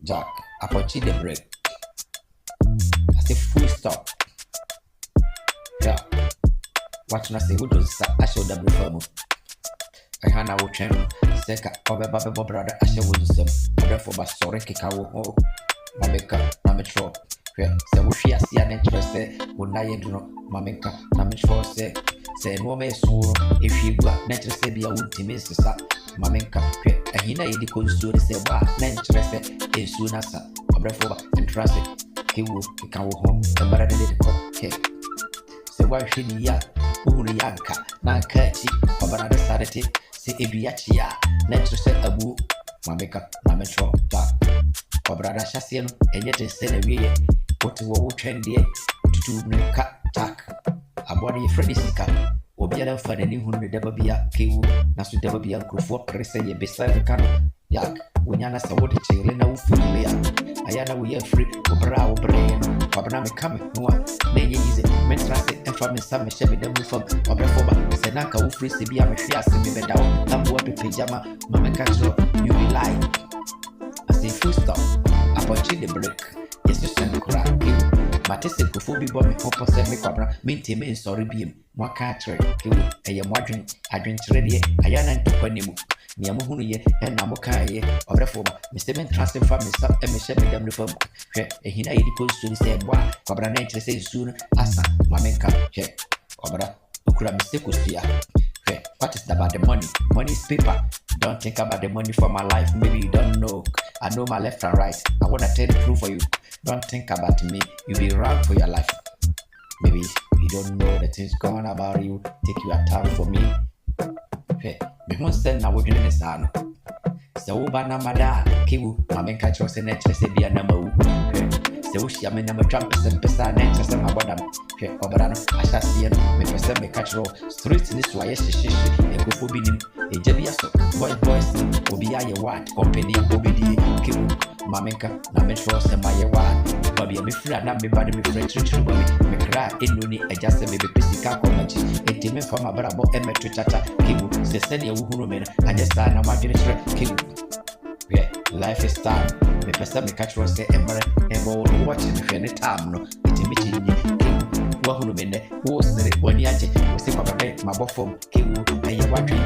Jack, apochi the break. I say full stop. Yeah. Watching I say what does I show the reform. I had our channel. Seka, Baba brother, I shall win some. Therefore, by sorry, kick our Mameka, Nametro. So we see an interest, when I do not Mameka, Nametro say no may so if you got natural say be a would miss the Mamenka, and he know the cold story say, why, interest is soon as a breath and trust it. He will come home and better than the cook. So why should he ya? Urianka, Nankachi, or another Saturday, say Ibiachia, natural say a boo, Mameka, Nametro, Jack, or brother Shassian, and yet they said a way, what to walk trendy to do cut tack. A body Freddy Sika. Obi ala fa n'ani hu no deba bia kewu na so deba bia nkrofo prese ye beside ka no yak wonya na sa wo de chele na wo fuli ya aya na wo ye free obra no kwabna me kam no na ye yize mentrase enfa me sa me shebe dem fam obra fo ba se na ka wo free se bia me hwe ase me beda wo na bo pe pejama mama ka tro you be lie I say full stop apochi the break yes you send kura Matisse before be bomb hopo se me kwabra minti me sorry biem Mwaka atre kewu eye mwadwen adwen trede ayana ntokwanemu ni amuhunu ye na amuka ye obrefo ba mr transfer fa me sa e me she me dem no fam hwe ehina ye di post ni se bwa kwabra na entre se su asa mamenka hwe obra okura mr kosia hwe what is about the money money is paper don't think about the money for my life maybe you don't know I know my left and right I want to tell the truth for you don't think about me you be wrong for your life maybe you don't know the things going about you. Take your time for me. Hey, me won't send now we're this ano. So bana mada kiwu mamenka chose netre se bia na mawu. Se wo hia me na matwa pesa netre se mabodam. Hwe obrano asase no me pesa me catch street ni so aye hihihie ekofo binim eje bia so boys obi aye what company obi di kiwu mamenka na me sure se maye what baby me free na me body me free true baby me cry enoni eja se me be pesika komachi enti me fama brabo e me twitata kiwu se se ne wuhuru me na anya sa na madwene chere kiwu yeah life is time me pesa me catch say emre ebo watching me any time no enti me chinyi wahunu me ne wo sere wani aje wo se papa be mabofom kiwu eye wadwe